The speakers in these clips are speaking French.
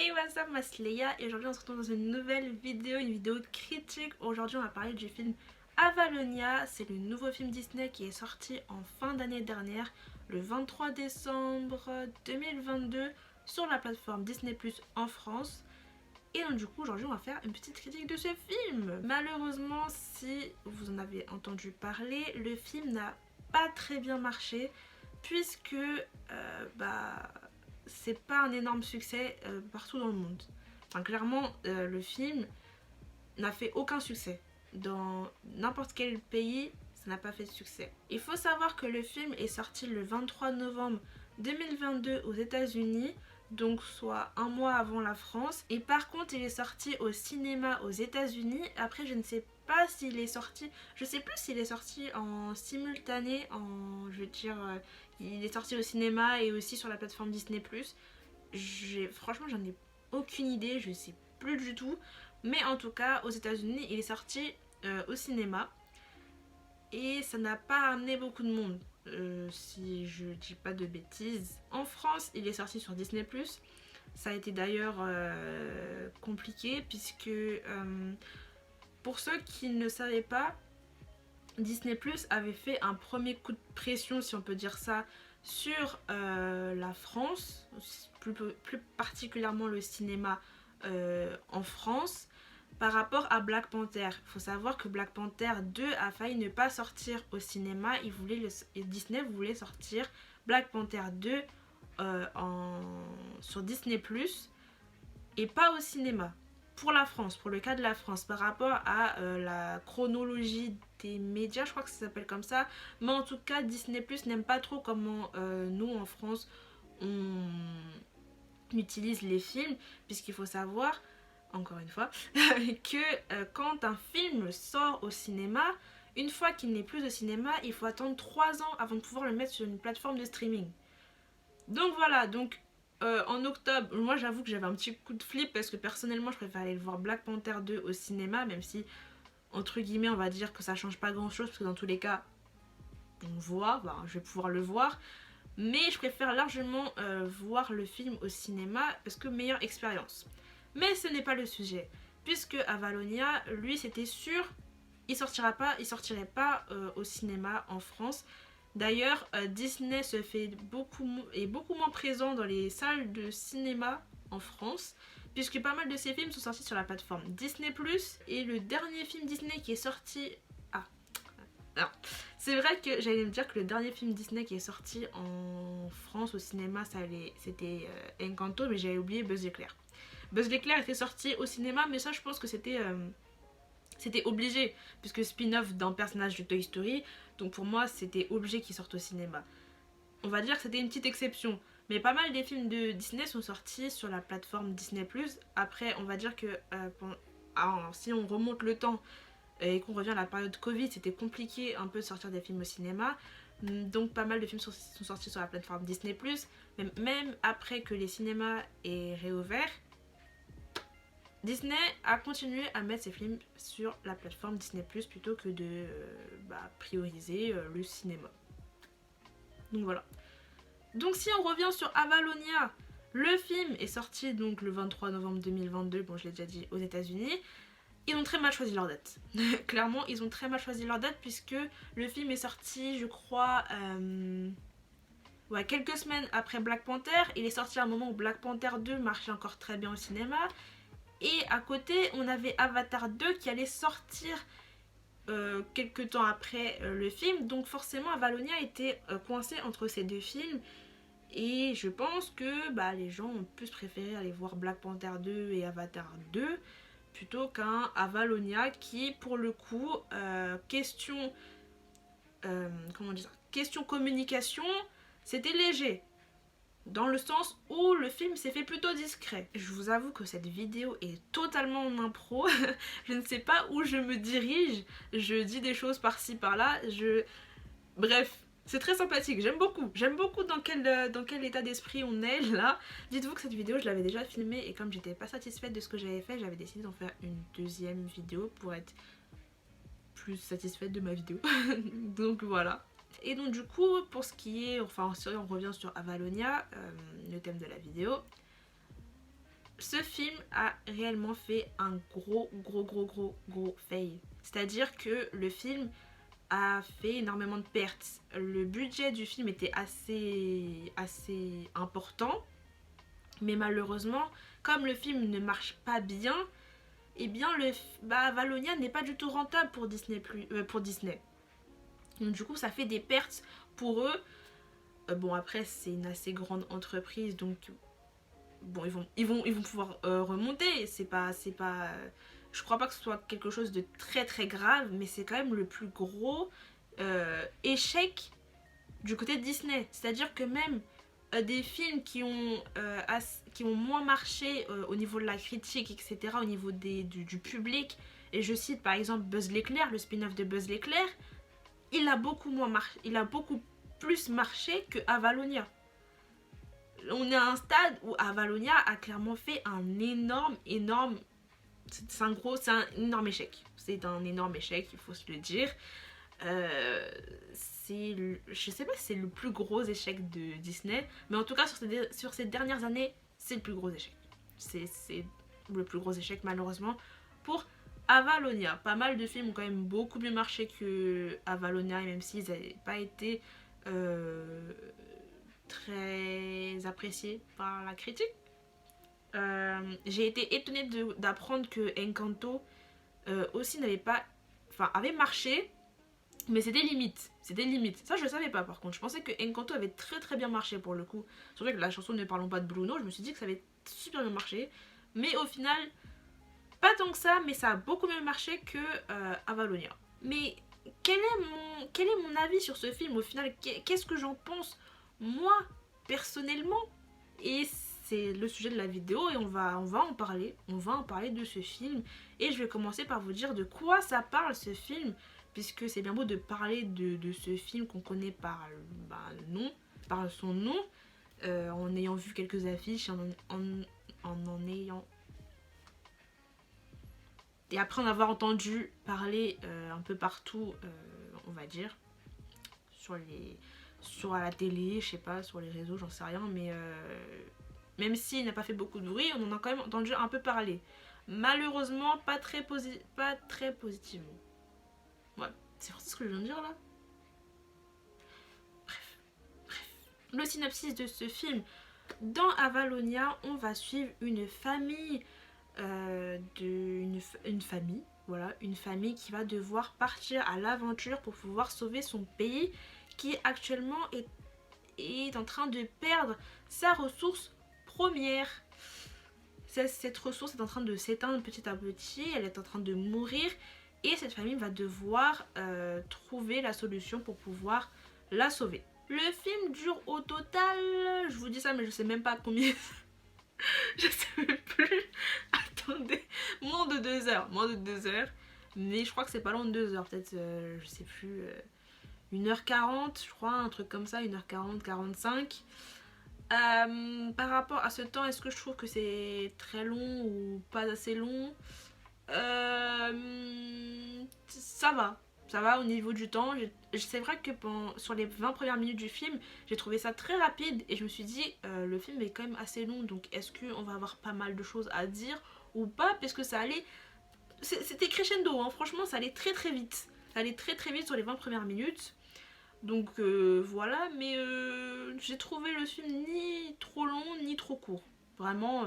Hey, what's up, moi c'est Léa et aujourd'hui on se retrouve dans une nouvelle vidéo, une vidéo critique. Aujourd'hui on va parler du film Avalonia. C'est le nouveau film Disney qui est sorti en fin d'année dernière, le 23 décembre 2022 sur la plateforme Disney Plus en France. Et donc du coup aujourd'hui on va faire une petite critique de ce film. Malheureusement, si vous en avez entendu parler, le film n'a pas très bien marché puisque c'est pas un énorme succès partout dans le monde. Enfin, clairement, le film n'a fait aucun succès. Dans n'importe quel pays, ça n'a pas fait de succès. Il faut savoir que le film est sorti le 23 novembre 2022 aux États-Unis, donc soit un mois avant la France. Et par contre, il est sorti au cinéma aux États-Unis. Après, je ne sais pas s'il est sorti, je sais plus s'il est sorti en simultané, je veux dire, il est sorti au cinéma et aussi sur la plateforme Disney+. Franchement, j'en ai aucune idée, je sais plus du tout. Mais en tout cas, aux États-Unis, il est sorti au cinéma et ça n'a pas amené beaucoup de monde, si je dis pas de bêtises. En France, il est sorti sur Disney+. Ça a été d'ailleurs compliqué puisque pour ceux qui ne savaient pas, Disney+ avait fait un premier coup de pression, si on peut dire ça, sur la France, plus particulièrement le cinéma en France, par rapport à Black Panther. Il faut savoir que Black Panther 2 a failli ne pas sortir au cinéma. Disney voulait sortir Black Panther 2 sur Disney+, et pas au cinéma. Pour la France, pour le cas de la France, par rapport à la chronologie des médias, je crois que ça s'appelle comme ça, mais en tout cas Disney+ n'aime pas trop comment nous en France on utilise les films, puisqu'il faut savoir, encore une fois, que quand un film sort au cinéma, une fois qu'il n'est plus au cinéma, il faut attendre 3 ans avant de pouvoir le mettre sur une plateforme de streaming. Donc voilà, en octobre, moi j'avoue que j'avais un petit coup de flip parce que personnellement je préfère aller le voir Black Panther 2 au cinéma, même si entre guillemets on va dire que ça change pas grand chose parce que dans tous les cas on voit, je vais pouvoir le voir, mais je préfère largement voir le film au cinéma parce que meilleure expérience. Mais ce n'est pas le sujet, puisque Avalonia, lui c'était sûr, il sortirait pas au cinéma en France. D'ailleurs, Disney est beaucoup moins présent dans les salles de cinéma en France, puisque pas mal de ses films sont sortis sur la plateforme Disney+. Et le dernier film Disney qui est sorti... Ah, non. C'est vrai que j'allais me dire que le dernier film Disney qui est sorti en France au cinéma, c'était Encanto, mais j'avais oublié Buzz l'éclair. Buzz l'éclair était sorti au cinéma, mais ça je pense que c'était obligé, puisque spin-off d'un personnage de Toy Story, donc pour moi c'était obligé qu'il sorte au cinéma. On va dire que c'était une petite exception, mais pas mal des films de Disney sont sortis sur la plateforme Disney+. Après on va dire que si on remonte le temps et qu'on revient à la période Covid, c'était compliqué un peu de sortir des films au cinéma, donc pas mal de films sont sortis sur la plateforme Disney+, mais même après que les cinémas aient réouvert, Disney a continué à mettre ses films sur la plateforme Disney+, plutôt que de prioriser le cinéma. Donc voilà. Donc si on revient sur Avalonia, le film est sorti donc le 23 novembre 2022, bon je l'ai déjà dit, aux États-Unis. Ils ont très mal choisi leur date. Clairement, ils ont très mal choisi leur date puisque le film est sorti, je crois, quelques semaines après Black Panther. Il est sorti à un moment où Black Panther 2 marchait encore très bien au cinéma. Et à côté, on avait Avatar 2 qui allait sortir quelques temps après le film. Donc forcément, Avalonia était coincé entre ces deux films. Et je pense que les gens ont plus préféré aller voir Black Panther 2 et Avatar 2 plutôt qu'un Avalonia qui, pour le coup, question communication, c'était léger. Dans le sens où le film s'est fait plutôt discret. Je vous avoue que cette vidéo est totalement en impro. Je ne sais pas où je me dirige. Je dis des choses par-ci par-là. Bref, c'est très sympathique. J'aime beaucoup. J'aime beaucoup dans quel état d'esprit on est là. Dites-vous que cette vidéo, je l'avais déjà filmée et comme j'étais pas satisfaite de ce que j'avais fait, j'avais décidé d'en faire une deuxième vidéo pour être plus satisfaite de ma vidéo. Donc voilà. Et donc du coup, pour ce qui est, si on revient sur Avalonia, le thème de la vidéo, ce film a réellement fait un gros fail. C'est-à-dire que le film a fait énormément de pertes. Le budget du film était assez important, mais malheureusement, comme le film ne marche pas bien, eh bien Avalonia n'est pas du tout rentable pour Disney. Donc du coup, ça fait des pertes pour eux. Bon, après, c'est une assez grande entreprise, donc bon, ils vont pouvoir remonter. Je crois pas que ce soit quelque chose de très grave, mais c'est quand même le plus gros échec du côté de Disney. C'est-à-dire que même des films qui ont moins marché au niveau de la critique, etc., au niveau du public, et je cite par exemple Buzz l'éclair, le spin-off de Buzz l'éclair, il a beaucoup plus marché que Avalonia. On est à un stade où Avalonia a clairement fait un énorme c'est un énorme échec. C'est un énorme échec, il faut se le dire. Je sais pas si c'est le plus gros échec de Disney, mais en tout cas sur ces dernières années, c'est le plus gros échec. C'est le plus gros échec malheureusement pour Avalonia. Pas mal de films ont quand même beaucoup mieux marché que Avalonia, et même s'ils n'avaient pas été très appréciés par la critique. J'ai été étonnée d'apprendre que Encanto aussi avait marché, mais c'était limite. Ça, je le savais pas par contre. Je pensais que Encanto avait très bien marché pour le coup. Surtout que la chanson Ne parlons pas de Bruno, je me suis dit que ça avait super bien marché. Mais au final, pas tant que ça, mais ça a beaucoup mieux marché que Avalonia. Mais quel est mon avis sur ce film au final? Qu'est-ce que j'en pense moi personnellement? Et c'est le sujet de la vidéo et on va en parler. On va en parler de ce film. Et je vais commencer par vous dire de quoi ça parle ce film. Puisque c'est bien beau de parler de ce film qu'on connaît par son nom. En ayant vu quelques affiches, en ayant... Et après en avoir entendu parler un peu partout, on va dire. Sur la télé, je sais pas, sur les réseaux, j'en sais rien. Mais... même s'il n'a pas fait beaucoup de bruit, on en a quand même entendu un peu parler. Malheureusement, pas très positivement. Ouais, c'est ce que je viens de dire là. Bref. Le synopsis de ce film. Dans Avalonia, on va suivre une famille une famille qui va devoir partir à l'aventure pour pouvoir sauver son pays qui actuellement est en train de perdre sa ressource première. Cette ressource est en train de s'éteindre petit à petit, elle est en train de mourir et cette famille va devoir trouver la solution pour pouvoir la sauver. Le film dure au total, je vous dis ça mais je sais même pas combien, je sais même plus, attendez, moins de 2 heures, mais je crois que c'est pas loin de 2 heures, peut-être, je sais plus, 1h40 je crois, un truc comme ça, 1h40, 45. Par rapport à ce temps, est-ce que je trouve que c'est très long ou pas assez long? Ça va au niveau du temps. C'est vrai que sur les 20 premières minutes du film, j'ai trouvé ça très rapide et je me suis dit le film est quand même assez long, donc est-ce qu'on va avoir pas mal de choses à dire ou pas? Parce que c'était crescendo, hein. Franchement ça allait très vite. Ça allait très vite sur les 20 premières minutes. Donc voilà, mais j'ai trouvé le film ni trop long ni trop court. Vraiment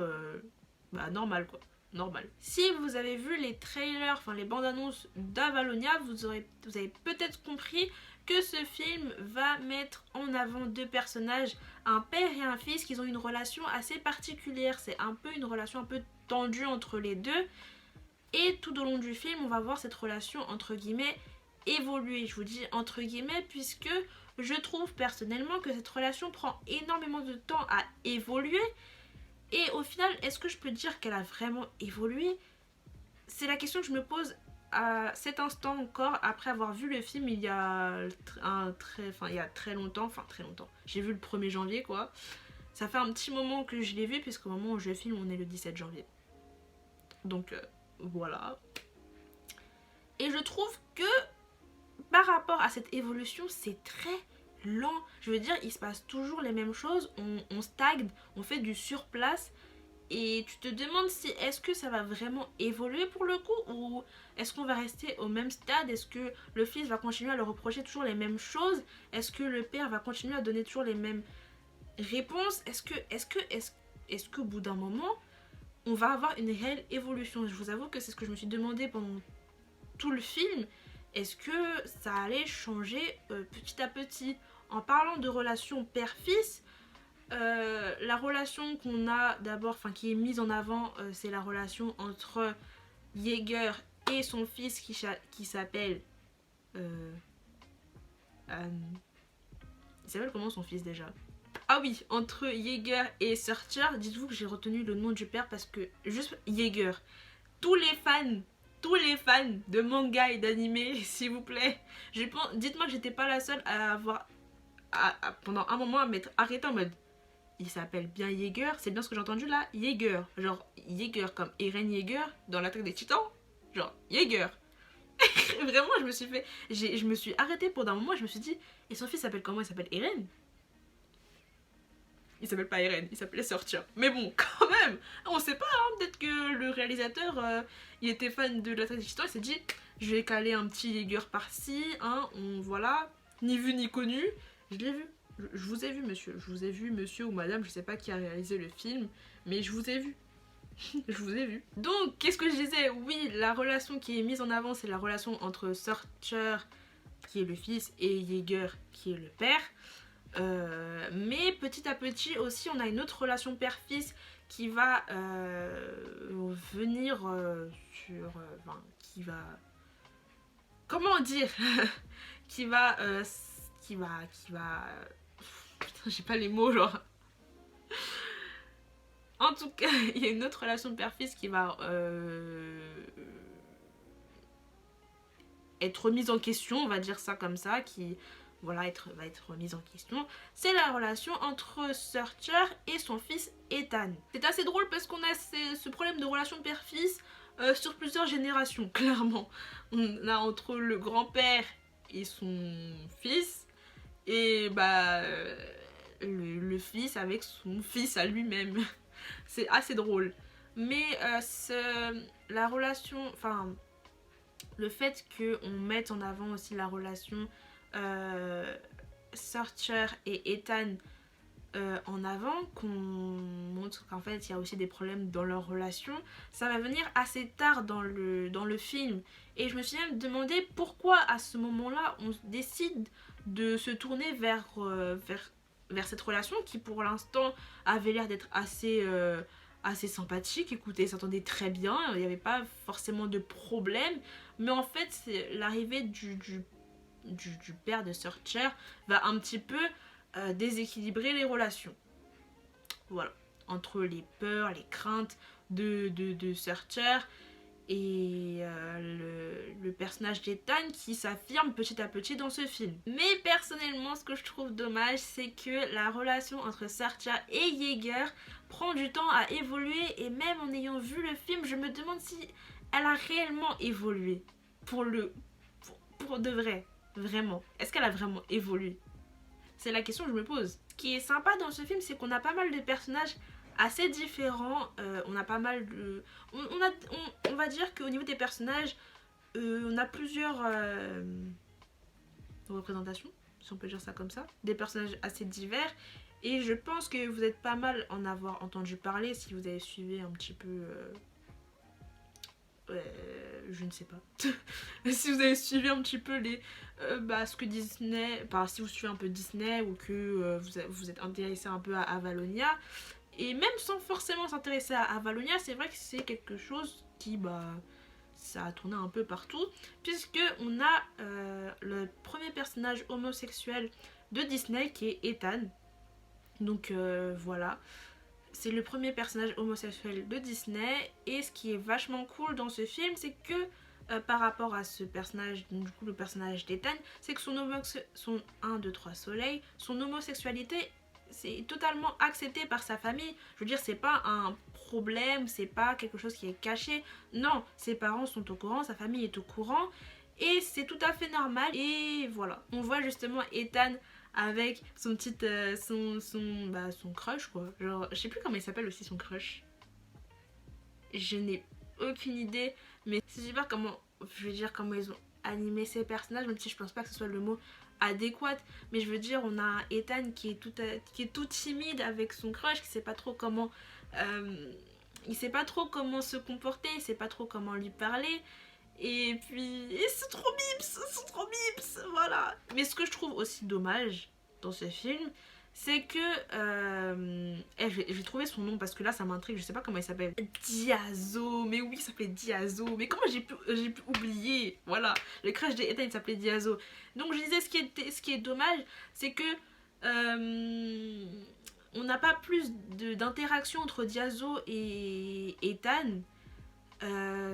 normal quoi. Normal. Si vous avez vu les trailers, enfin les bandes annonces d'Avalonia, vous avez peut-être compris que ce film va mettre en avant 2 personnages, un père et un fils, qui ont une relation assez particulière. C'est un peu une relation un peu tendue entre les deux. Et tout au long du film, on va voir cette relation entre guillemets évoluer. Je vous dis entre guillemets puisque je trouve personnellement que cette relation prend énormément de temps à évoluer. Et au final, est-ce que je peux dire qu'elle a vraiment évolué? C'est la question que je me pose à cet instant encore, après avoir vu le film il y a très longtemps. J'ai vu le 1er janvier quoi. Ça fait un petit moment que je l'ai vu puisqu'au moment où je filme, on est le 17 janvier. Donc voilà. Et je trouve que par rapport à cette évolution, c'est très lent. Je veux dire, il se passe toujours les mêmes choses, on stagne, on fait du surplace Et tu te demandes si est-ce que ça va vraiment évoluer pour le coup, ou est-ce qu'on va rester au même stade? Est-ce que le fils va continuer à leur reprocher toujours les mêmes choses? Est-ce que le père va continuer à donner toujours les mêmes réponses? Est-ce qu'au bout d'un moment, on va avoir une réelle évolution? Je vous avoue que c'est ce que je me suis demandé pendant tout le film. Est-ce que ça allait changer petit à petit? En parlant de relation père-fils, la relation qu'on a d'abord, enfin qui est mise en avant, c'est la relation entre Yeager et son fils qui s'appelle... il s'appelle comment son fils déjà? Ah oui, entre Yeager et Searcher, dites-vous que j'ai retenu le nom du père parce que juste Yeager. Tous les fans de manga et d'anime, s'il vous plaît, dites-moi que j'étais pas la seule à avoir pendant un moment à m'être arrêtée en mode il s'appelle bien Yeager, c'est bien ce que j'ai entendu là, Yeager, genre Yeager comme Eren Yeager dans l'attaque des titans, genre Yeager. Vraiment je me suis arrêtée pendant un moment, je me suis dit et son fils s'appelle comment? Il s'appelle Eren? Il s'appelle pas Eren, il s'appelait Sortir. Mais bon, quand même, on sait pas, hein, peut-être que le réalisateur, il était fan de l'attaque des titans, il s'est dit, je vais caler un petit Yeager par-ci, hein, voilà, ni vu ni connu. Je l'ai vu, je vous ai vu monsieur, je vous ai vu monsieur ou madame, je sais pas qui a réalisé le film, mais je vous ai vu. Je vous ai vu. Donc, qu'est-ce que je disais? Oui, la relation qui est mise en avant, c'est la relation entre Searcher, qui est le fils, et Yeager, qui est le père. Mais petit à petit aussi on a une autre relation père-fils qui va venir qui va comment dire qui va putain j'ai pas les mots genre en tout cas il y a une autre relation père-fils qui va être mise en question, on va dire ça comme ça, qui voilà, va être remise en question, c'est la relation entre Searcher et son fils Ethan. C'est assez drôle parce qu'on a ce problème de relation père-fils sur plusieurs générations, clairement. On a entre le grand-père et son fils, et bah le fils avec son fils à lui-même. C'est assez drôle. Mais la relation, enfin, le fait qu'on mette en avant aussi la relation Searcher et Ethan en avant, qu'on montre qu'en fait il y a aussi des problèmes dans leur relation, ça va venir assez tard dans le film. Et je me suis même demandé pourquoi à ce moment-là on décide de se tourner vers cette relation qui pour l'instant avait l'air d'être assez sympathique, écoutez, s'entendait très bien, il n'y avait pas forcément de problème, mais en fait c'est l'arrivée du père de Searcher va un petit peu déséquilibrer les relations. Voilà, entre les peurs, les craintes de Searcher et le personnage d'Ethan qui s'affirme petit à petit dans ce film. Mais personnellement, ce que je trouve dommage, c'est que la relation entre Searcher et Yeager prend du temps à évoluer, et même en ayant vu le film, je me demande si elle a réellement évolué pour de vrai, vraiment. Est-ce qu'elle a vraiment évolué? C'est la question que je me pose. Ce qui est sympa dans ce film, c'est qu'on a pas mal de personnages assez différents, on a pas mal de... On va dire qu'au niveau des personnages, on a plusieurs représentations, si on peut dire ça comme ça, des personnages assez divers, et je pense que vous êtes pas mal en avoir entendu parler si vous avez suivi un petit peu... je ne sais pas. Si vous avez suivi un petit peu ce que Disney... Enfin, si vous suivez un peu Disney ou que vous êtes intéressé un peu à Avalonia, et même sans forcément s'intéresser à Avalonia, c'est vrai que c'est quelque chose qui, ça a tourné un peu partout, puisque on a le premier personnage homosexuel de Disney qui est Ethan. Donc voilà, c'est le premier personnage homosexuel de Disney, et ce qui est vachement cool dans ce film, c'est que par rapport à ce personnage, donc du coup le personnage d'Ethan, c'est que son homosexualité c'est totalement accepté par sa famille. Je veux dire, c'est pas un problème, c'est pas quelque chose qui est caché. Non, ses parents sont au courant, sa famille est au courant, et c'est tout à fait normal. Et voilà, on voit justement Ethan avec son petit son crush quoi. Genre, je sais plus comment il s'appelle aussi son crush. je n'ai aucune idée, mais je sais pas comment, je veux dire comment ils ont animé ces personnages, même si je pense pas que ce soit le mot adéquat, mais je veux dire on a Ethan qui est tout timide avec son crush, qui sait pas trop comment il sait pas trop comment se comporter, il sait pas trop comment lui parler. Et puis, c'est trop bips, voilà. Mais ce que je trouve aussi dommage dans ce film, c'est que je vais trouver son nom parce que là ça m'intrigue, je sais pas comment il s'appelle. Diazo, mais oui, il s'appelait Diazo. Mais comment j'ai pu oublier? Voilà, le crush d'Ethan il s'appelait Diazo. Donc je disais ce qui est dommage, c'est que on n'a pas plus d'interaction entre Diazo et Ethan.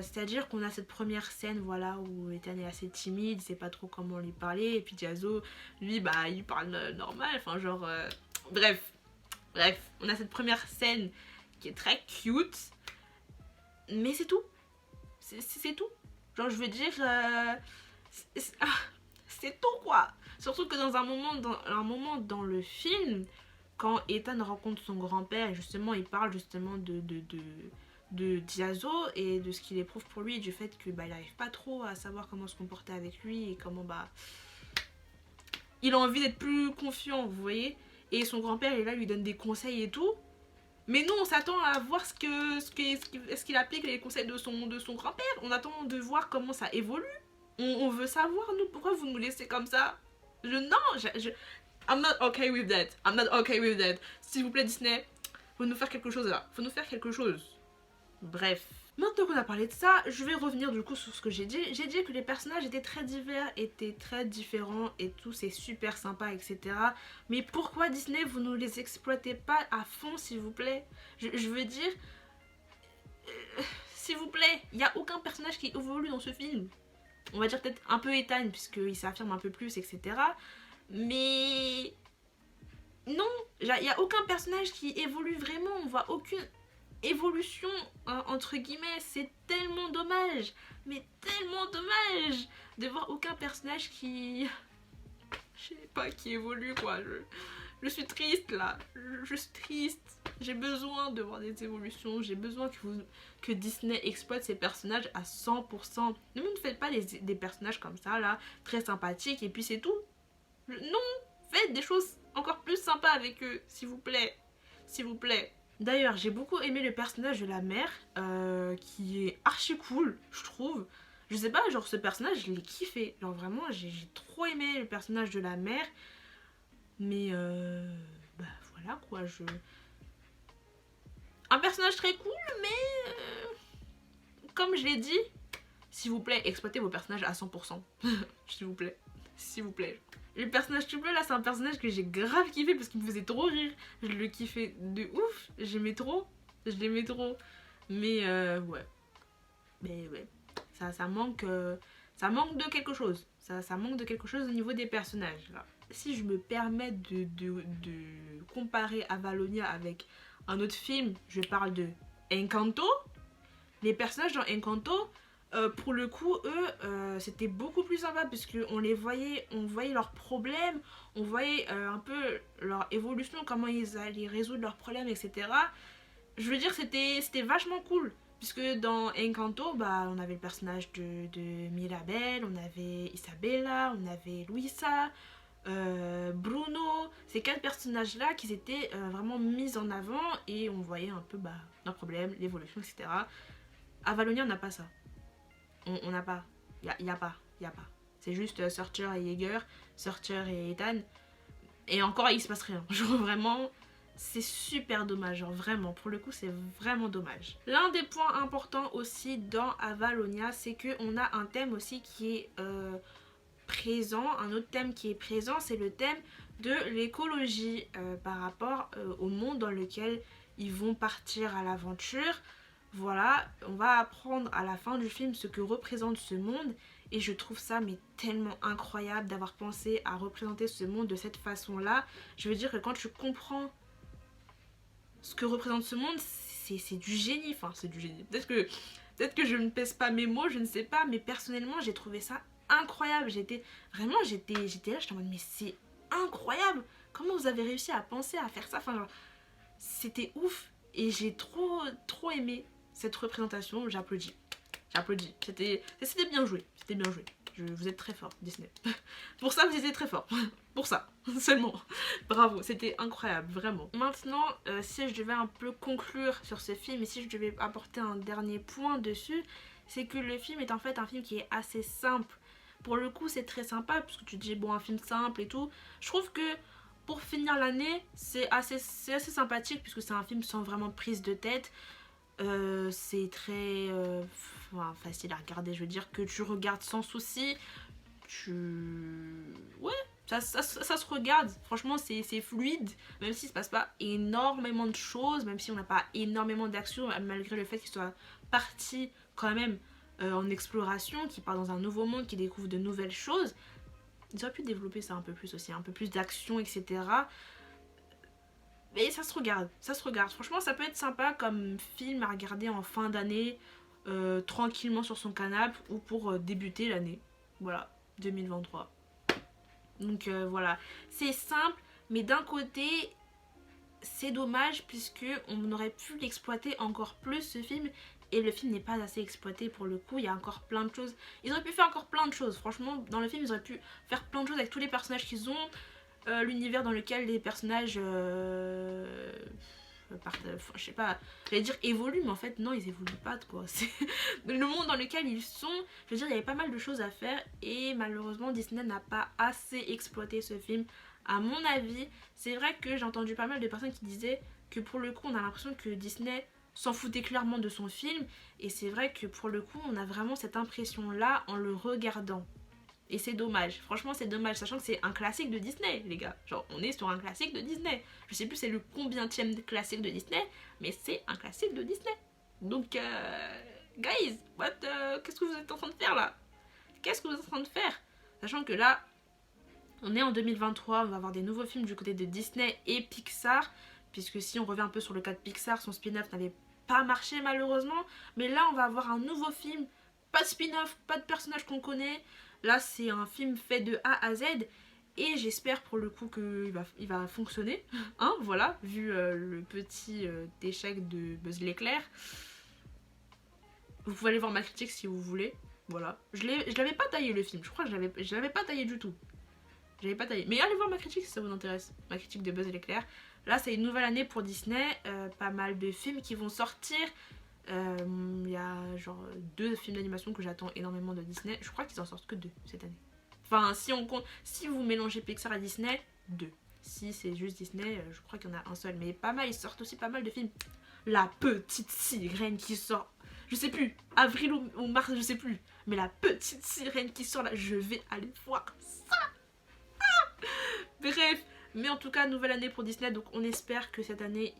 C'est-à-dire qu'on a cette première scène, voilà, où Ethan est assez timide, il sait pas trop comment lui parler, et puis Diazo, lui, bah, il parle normal, enfin, genre, bref, on a cette première scène qui est très cute, mais c'est tout, c'est tout, genre, je veux dire, c'est tout, quoi, surtout que dans un moment dans le film, quand Ethan rencontre son grand-père, justement, il parle justement de Diazo et de ce qu'il éprouve pour lui et du fait que bah, il n'arrive pas trop à savoir comment se comporter avec lui et comment bah il a envie d'être plus confiant, vous voyez, et son grand-père est là, lui donne des conseils et tout, mais nous on s'attend à voir est-ce qu'il applique les conseils de son grand-père, on attend de voir comment ça évolue, on veut savoir nous pourquoi vous nous laissez comme ça. I'm not okay with that, s'il vous plaît Disney, faut nous faire quelque chose là, faut nous faire quelque chose. Bref. Maintenant qu'on a parlé de ça, je vais revenir du coup sur ce que j'ai dit. J'ai dit que les personnages étaient très divers, étaient très différents et tout, c'est super sympa, etc. Mais pourquoi Disney, vous ne les exploitez pas à fond, s'il vous plaît? Je veux dire, s'il vous plaît, il n'y a aucun personnage qui évolue dans ce film. On va dire peut-être un peu Ethan, puisqu'il s'affirme un peu plus, etc. Mais non, il n'y a aucun personnage qui évolue vraiment, on voit aucune évolution entre guillemets, c'est tellement dommage, mais tellement dommage de voir aucun personnage qui, je sais pas, qui évolue quoi. Je suis triste là, je suis triste, j'ai besoin de voir des évolutions, j'ai besoin que Disney exploite ses personnages à 100%. Ne me faites pas des personnages comme ça là, très sympathiques et puis c'est tout. Non, faites des choses encore plus sympas avec eux, s'il vous plaît, s'il vous plaît. D'ailleurs, j'ai beaucoup aimé le personnage de la mère, qui est archi cool, je trouve. Je sais pas, genre ce personnage, je l'ai kiffé. Genre vraiment, j'ai trop aimé le personnage de la mère. Mais bah voilà quoi, un personnage très cool, mais comme je l'ai dit, s'il vous plaît, exploitez vos personnages à 100%. S'il vous plaît, s'il vous plaît. Le personnage tout bleu là, c'est un personnage que j'ai grave kiffé parce qu'il me faisait trop rire. Je le kiffais de ouf, j'aimais trop, je l'aimais trop. Mais ouais, ça manque de quelque chose. Ça manque de quelque chose au niveau des personnages là. Si je me permets de comparer Avalonia avec un autre film, je parle de Encanto. Les personnages dans Encanto, pour le coup, eux, c'était beaucoup plus sympa puisqu'on les voyait, on voyait leurs problèmes, on voyait un peu leur évolution, comment ils allaient résoudre leurs problèmes, etc. Je veux dire, c'était vachement cool. Puisque dans Encanto, bah, on avait le personnage de Mirabel, on avait Isabella, on avait Luisa, Bruno. Ces 4 personnages-là qui étaient vraiment mis en avant et on voyait un peu bah, leurs problèmes, l'évolution, etc. Avalonia, on n'a pas ça. On n'a pas. Il y a pas. C'est juste Searcher et Yeager, Searcher et Ethan. Et encore, il se passe rien. Genre vraiment, c'est super dommage. Genre vraiment, pour le coup, c'est vraiment dommage. L'un des points importants aussi dans Avalonia, c'est qu'on a un thème aussi qui est présent. Un autre thème qui est présent, c'est le thème de l'écologie par rapport au monde dans lequel ils vont partir à l'aventure. Voilà, on va apprendre à la fin du film ce que représente ce monde et je trouve ça mais tellement incroyable d'avoir pensé à représenter ce monde de cette façon-là. Je veux dire que quand tu comprends ce que représente ce monde, c'est du génie, enfin c'est du génie. Peut-être que je ne pèse pas mes mots, je ne sais pas, mais personnellement j'ai trouvé ça incroyable. J'étais là, j'étais en mode mais c'est incroyable. Comment vous avez réussi à penser à faire ça? Enfin genre, c'était ouf et j'ai trop aimé cette représentation, j'applaudis. J'applaudis. C'était bien joué. C'était bien joué. Vous êtes très fort, Disney. Pour ça, vous étiez très fort. Pour ça, seulement. Bravo, c'était incroyable, vraiment. Maintenant, si je devais un peu conclure sur ce film et si je devais apporter un dernier point dessus, c'est que le film est en fait un film qui est assez simple. Pour le coup, c'est très sympa, parce que tu te dis, bon, un film simple et tout. Je trouve que pour finir l'année, c'est assez sympathique, puisque c'est un film sans vraiment prise de tête. C'est très facile à regarder, je veux dire que tu regardes sans souci. Ouais, ça se regarde, franchement c'est fluide, même s'il se passe pas énormément de choses, même si on n'a pas énormément d'action, malgré le fait qu'il soit parti quand même en exploration, qu'il part dans un nouveau monde, qu'il découvre de nouvelles choses. Ils auraient pu développer ça un peu plus aussi, un peu plus d'action, etc. Mais ça se regarde, ça se regarde. Franchement, ça peut être sympa comme film à regarder en fin d'année, tranquillement sur son canapé ou pour débuter l'année. Voilà, 2023. Donc voilà, c'est simple, mais d'un côté, c'est dommage puisque on aurait pu l'exploiter encore plus ce film. Et le film n'est pas assez exploité pour le coup, il y a encore plein de choses. Ils auraient pu faire encore plein de choses, franchement, dans le film, ils auraient pu faire plein de choses avec tous les personnages qu'ils ont. L'univers dans lequel les personnages je sais pas, j'allais dire évoluent, mais en fait non, ils évoluent pas quoi. C'est le monde dans lequel ils sont. Je veux dire, il y avait pas mal de choses à faire et malheureusement Disney n'a pas assez exploité ce film à mon avis. C'est vrai que j'ai entendu pas mal de personnes qui disaient que pour le coup on a l'impression que Disney s'en foutait clairement de son film, et c'est vrai que pour le coup on a vraiment cette impression là en le regardant. Et c'est dommage, franchement c'est dommage, sachant que c'est un classique de Disney les gars. Genre on est sur un classique de Disney. Je sais plus c'est le combienième classique de Disney, mais c'est un classique de Disney. Donc guys, qu'est-ce que vous êtes en train de faire là? Qu'est-ce que vous êtes en train de faire? Sachant que là, on est en 2023, on va avoir des nouveaux films du côté de Disney et Pixar. Puisque si on revient un peu sur le cas de Pixar, son spin-off n'avait pas marché malheureusement. Mais là on va avoir un nouveau film, pas de spin-off, pas de personnage qu'on connaît. Là c'est un film fait de A à Z et j'espère pour le coup qu'il va fonctionner, hein, voilà, vu le petit échec de Buzz l'éclair. Vous pouvez aller voir ma critique si vous voulez, voilà. Je l'avais pas taillé le film, je crois que je l'avais pas taillé du tout. J'avais pas taillé, mais allez voir ma critique si ça vous intéresse, ma critique de Buzz l'éclair. Là c'est une nouvelle année pour Disney, pas mal de films qui vont sortir. Il y a genre 2 films d'animation que j'attends énormément de Disney. Je crois qu'ils en sortent que 2 cette année. Enfin si on compte, si vous mélangez Pixar et Disney, 2. Si c'est juste Disney, je crois qu'il y en a un seul. Mais pas mal, ils sortent aussi pas mal de films. La petite sirène qui sort, je sais plus, avril ou mars, je sais plus. Mais la petite sirène qui sort là, je vais aller voir ça. Bref, mais en tout cas nouvelle année pour Disney, donc on espère que cette année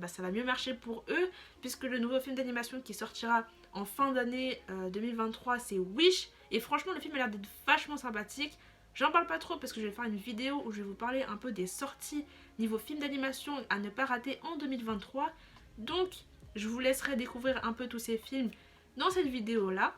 ça va mieux marcher pour eux, puisque le nouveau film d'animation qui sortira en fin d'année 2023 c'est Wish, et franchement le film a l'air d'être vachement sympathique. J'en parle pas trop parce que je vais faire une vidéo où je vais vous parler un peu des sorties niveau film d'animation à ne pas rater en 2023, donc je vous laisserai découvrir un peu tous ces films dans cette vidéo là.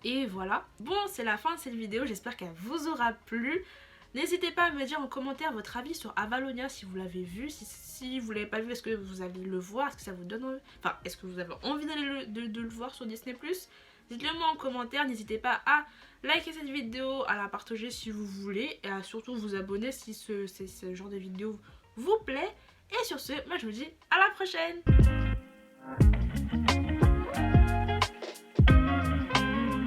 Et voilà, bon c'est la fin de cette vidéo, j'espère qu'elle vous aura plu. N'hésitez pas à me dire en commentaire votre avis sur Avalonia si vous l'avez vu, si vous l'avez pas vu, est-ce que vous allez le voir, est-ce que ça vous donne envie, enfin est-ce que vous avez envie d'aller de le voir sur Disney+. Dites-le moi en commentaire, n'hezitez pas à liker cette vidéo, à la partager si vous voulez, et à surtout vous abonner si ce genre de vidéo vous plaît. Et sur ce, moi je vous dis à la prochaine.